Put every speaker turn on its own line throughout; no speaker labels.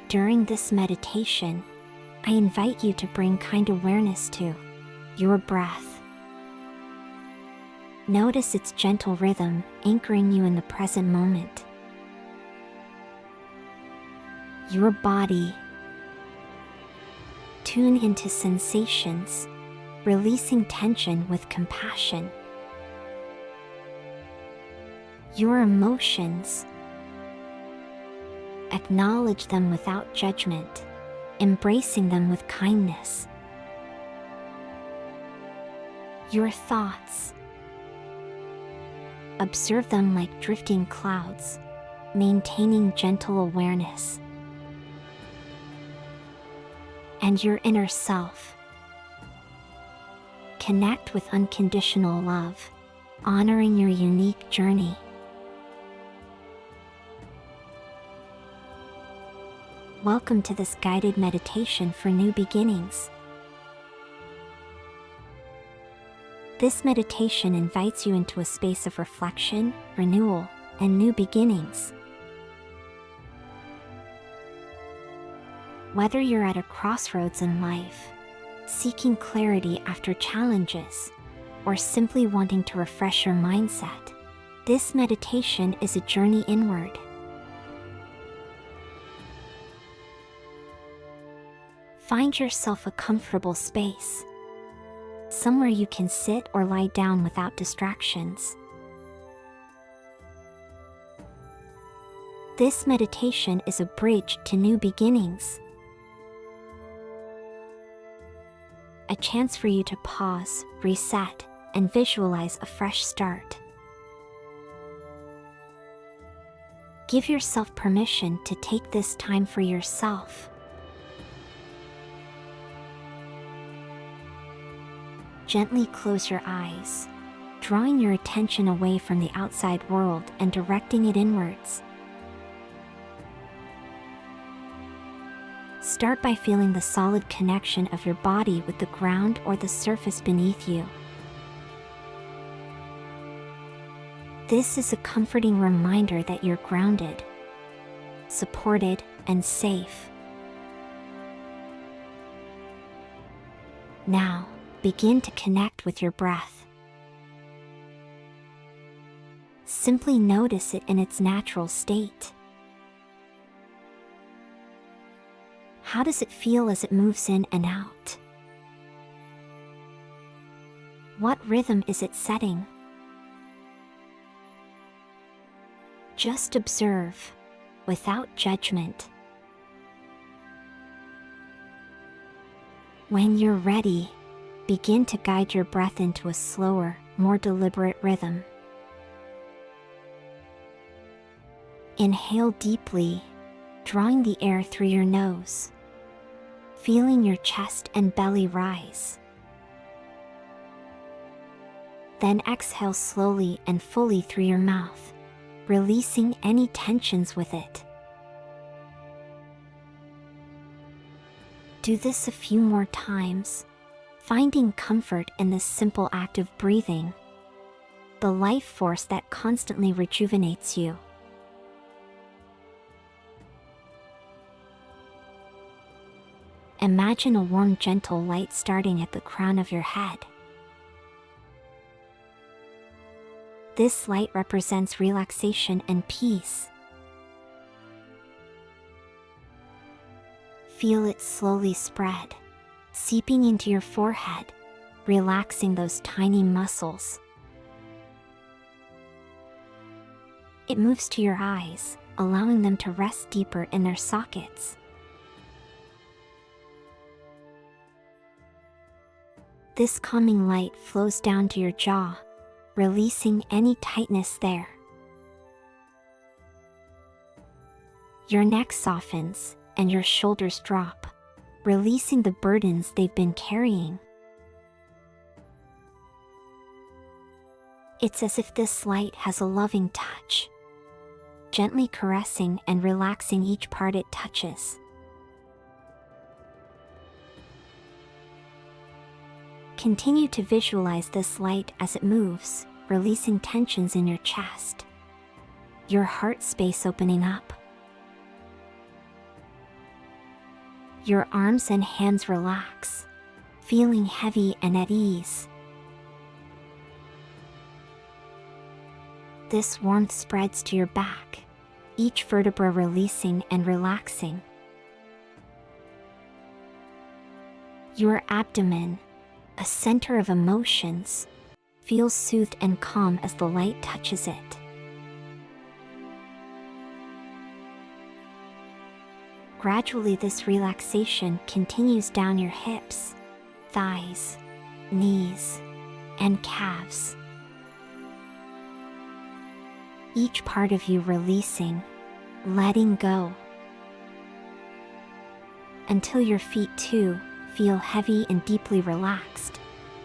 During this meditation, I invite you to bring kind awareness to your breath. Notice its gentle rhythm, anchoring you in the present moment. Your body. Tune into sensations, releasing tension with compassion. Your emotions. Acknowledge them without judgment, embracing them with kindness. Your thoughts. Observe them like drifting clouds, maintaining gentle awareness. And your inner self. Connect with unconditional love, honoring your unique journey. Welcome to this guided meditation for new beginnings. This meditation invites you into a space of reflection, renewal, and new beginnings. Whether you're at a crossroads in life, seeking clarity after challenges, or simply wanting to refresh your mindset, this meditation is a journey inward. Find yourself a comfortable space, somewhere you can sit or lie down without distractions. This meditation is a bridge to new beginnings, a chance for you to pause, reset, and visualize a fresh start. Give yourself permission to take this time for yourself. Gently close your eyes, drawing your attention away from the outside world and directing it inwards. Start by feeling the solid connection of your body with the ground or the surface beneath you. This is a comforting reminder that you're grounded, supported, and safe. Now, begin to connect with your breath. Simply notice it in its natural state. How does it feel as it moves in and out? What rhythm is it setting? Just observe, without judgment. When you're ready, begin to guide your breath into a slower, more deliberate rhythm. Inhale deeply, drawing the air through your nose, feeling your chest and belly rise. Then exhale slowly and fully through your mouth, releasing any tensions with it. Do this a few more times, finding comfort in this simple act of breathing, the life force that constantly rejuvenates you. Imagine a warm, gentle light starting at the crown of your head. This light represents relaxation and peace. Feel it slowly spread, seeping into your forehead, relaxing those tiny muscles. It moves to your eyes, allowing them to rest deeper in their sockets. This calming light flows down to your jaw, releasing any tightness there. Your neck softens, and your shoulders drop, releasing the burdens they've been carrying. It's as if this light has a loving touch, gently caressing and relaxing each part it touches. Continue to visualize this light as it moves, releasing tensions in your chest, your heart space opening up. Your arms and hands relax, feeling heavy and at ease. This warmth spreads to your back, each vertebra releasing and relaxing. Your abdomen, a center of emotions, feels soothed and calm as the light touches it. Gradually, this relaxation continues down your hips, thighs, knees, and calves. Each part of you releasing, letting go, until your feet too feel heavy and deeply relaxed,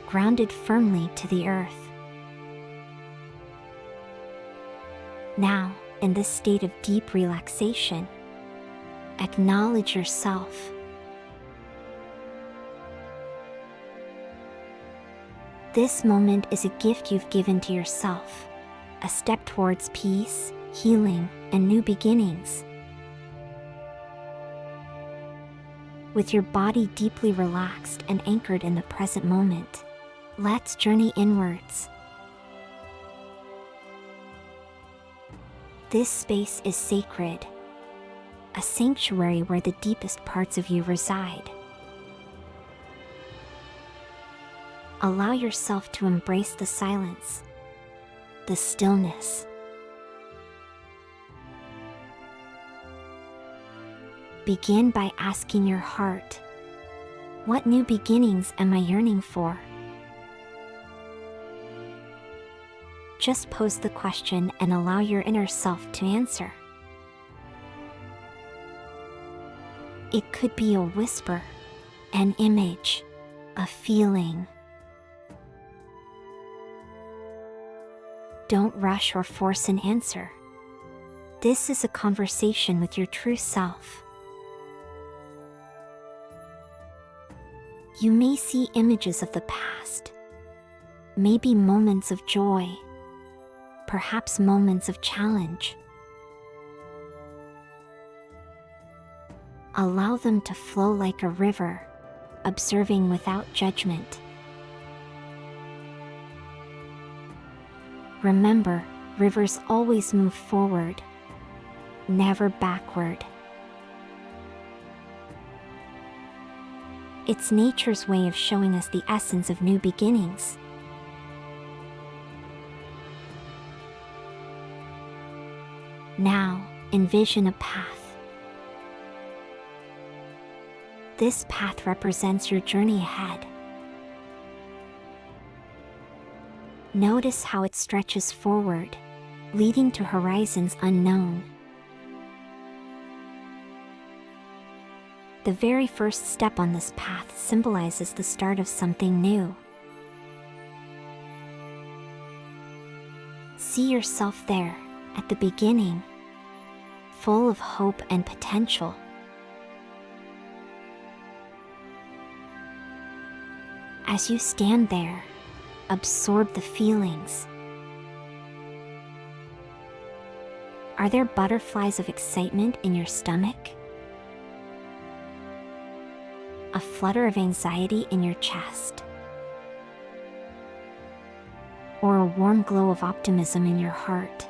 grounded firmly to the earth. Now, in this state of deep relaxation, acknowledge yourself. This moment is a gift you've given to yourself, a step towards peace, healing, and new beginnings. With your body deeply relaxed and anchored in the present moment, let's journey inwards. This space is sacred, a sanctuary where the deepest parts of you reside. Allow yourself to embrace the silence, the stillness. Begin by asking your heart, what new beginnings am I yearning for? Just pose the question and allow your inner self to answer. It could be a whisper, an image, a feeling. Don't rush or force an answer. This is a conversation with your true self. You may see images of the past, maybe moments of joy, perhaps moments of challenge. Allow them to flow like a river, observing without judgment. Remember, rivers always move forward, never backward. It's nature's way of showing us the essence of new beginnings. Now, envision a path. This path represents your journey ahead. Notice how it stretches forward, leading to horizons unknown. The very first step on this path symbolizes the start of something new. See yourself there, at the beginning, full of hope and potential. As you stand there, absorb the feelings. Are there butterflies of excitement in your stomach? A flutter of anxiety in your chest? Or a warm glow of optimism in your heart?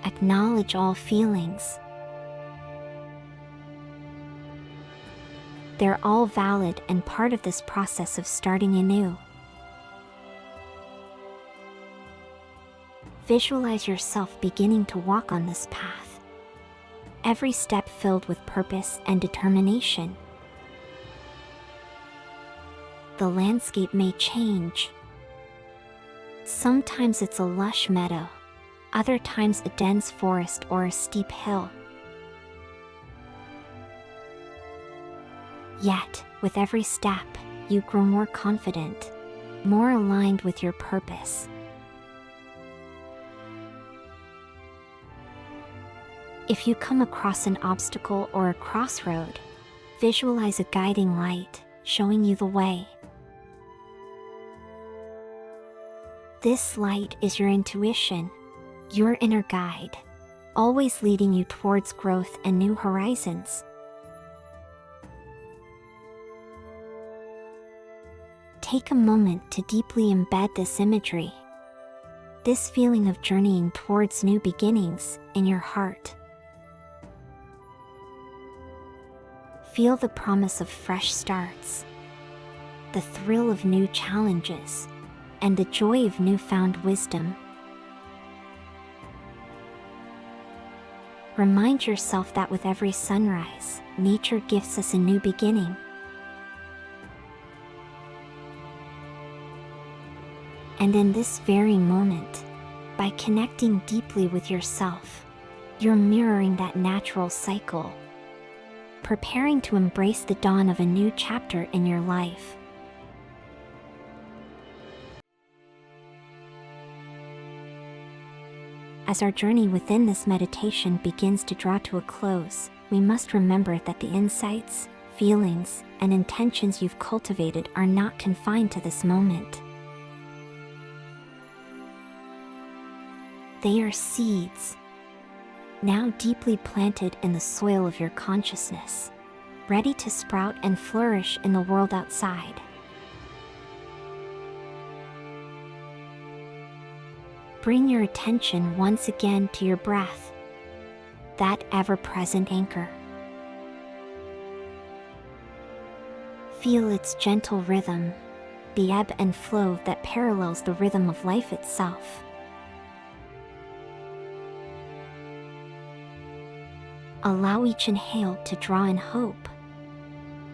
Acknowledge all feelings. They're all valid and part of this process of starting anew. Visualize yourself beginning to walk on this path, every step filled with purpose and determination. The landscape may change. Sometimes it's a lush meadow, other times a dense forest or a steep hill. Yet, with every step, you grow more confident, more aligned with your purpose. If you come across an obstacle or a crossroad, visualize a guiding light, showing you the way. This light is your intuition, your inner guide, always leading you towards growth and new horizons. Take a moment to deeply embed this imagery, this feeling of journeying towards new beginnings, in your heart. Feel the promise of fresh starts, the thrill of new challenges, and the joy of newfound wisdom. Remind yourself that with every sunrise, nature gives us a new beginning. And in this very moment, by connecting deeply with yourself, you're mirroring that natural cycle, preparing to embrace the dawn of a new chapter in your life. As our journey within this meditation begins to draw to a close, we must remember that the insights, feelings, and intentions you've cultivated are not confined to this moment. They are seeds, now deeply planted in the soil of your consciousness, ready to sprout and flourish in the world outside. Bring your attention once again to your breath, that ever-present anchor. Feel its gentle rhythm, the ebb and flow that parallels the rhythm of life itself. Allow each inhale to draw in hope,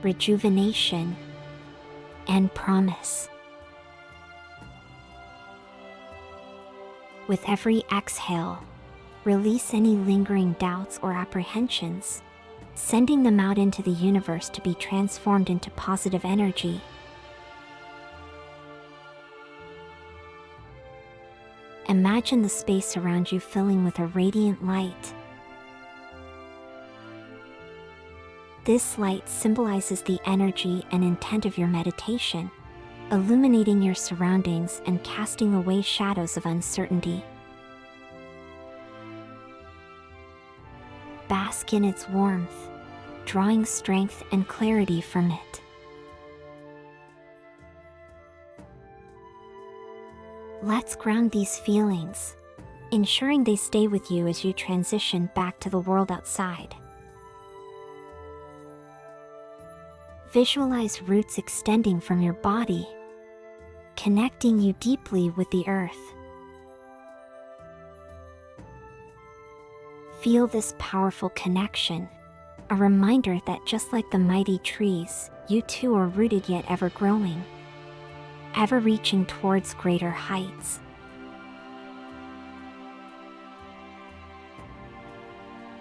rejuvenation, and promise. With every exhale, release any lingering doubts or apprehensions, sending them out into the universe to be transformed into positive energy. Imagine the space around you filling with a radiant light. This light symbolizes the energy and intent of your meditation, illuminating your surroundings and casting away shadows of uncertainty. Bask in its warmth, drawing strength and clarity from it. Let's ground these feelings, ensuring they stay with you as you transition back to the world outside. Visualize roots extending from your body, connecting you deeply with the earth. Feel this powerful connection, a reminder that just like the mighty trees, you too are rooted yet ever growing, ever reaching towards greater heights.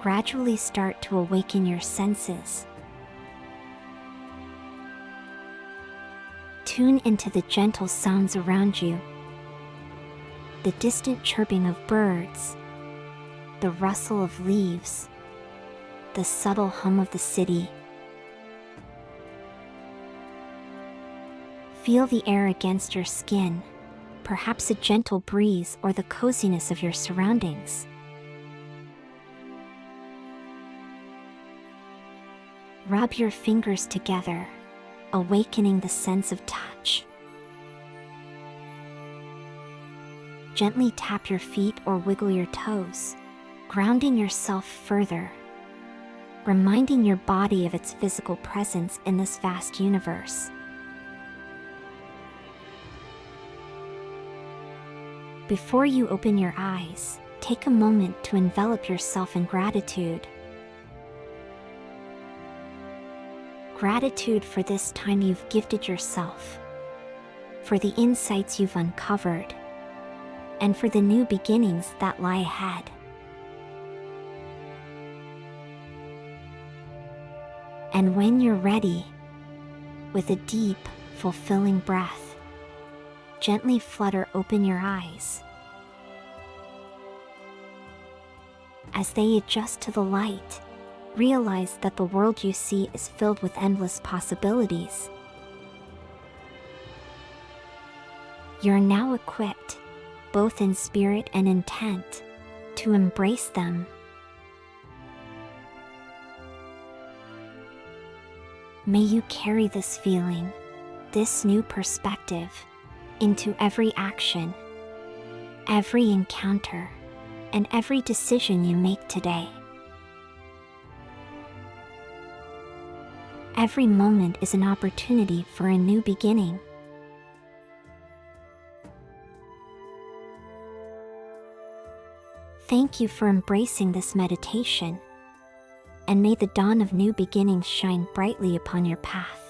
Gradually start to awaken your senses. Tune into the gentle sounds around you, the distant chirping of birds, the rustle of leaves, the subtle hum of the city. Feel the air against your skin, perhaps a gentle breeze or the coziness of your surroundings. Rub your fingers together, awakening the sense of touch. Gently tap your feet or wiggle your toes, grounding yourself further, reminding your body of its physical presence in this vast universe. Before you open your eyes, take a moment to envelop yourself in gratitude. Gratitude for this time you've gifted yourself, for the insights you've uncovered, and for the new beginnings that lie ahead. And when you're ready, with a deep, fulfilling breath, gently flutter open your eyes. As they adjust to the light, realize that the world you see is filled with endless possibilities. You're now equipped, both in spirit and intent, to embrace them, May you carry this feeling, this new perspective, into every action, every encounter, and every decision you make today. Every moment is an opportunity for a new beginning. Thank you for embracing this meditation, and may the dawn of new beginnings shine brightly upon your path.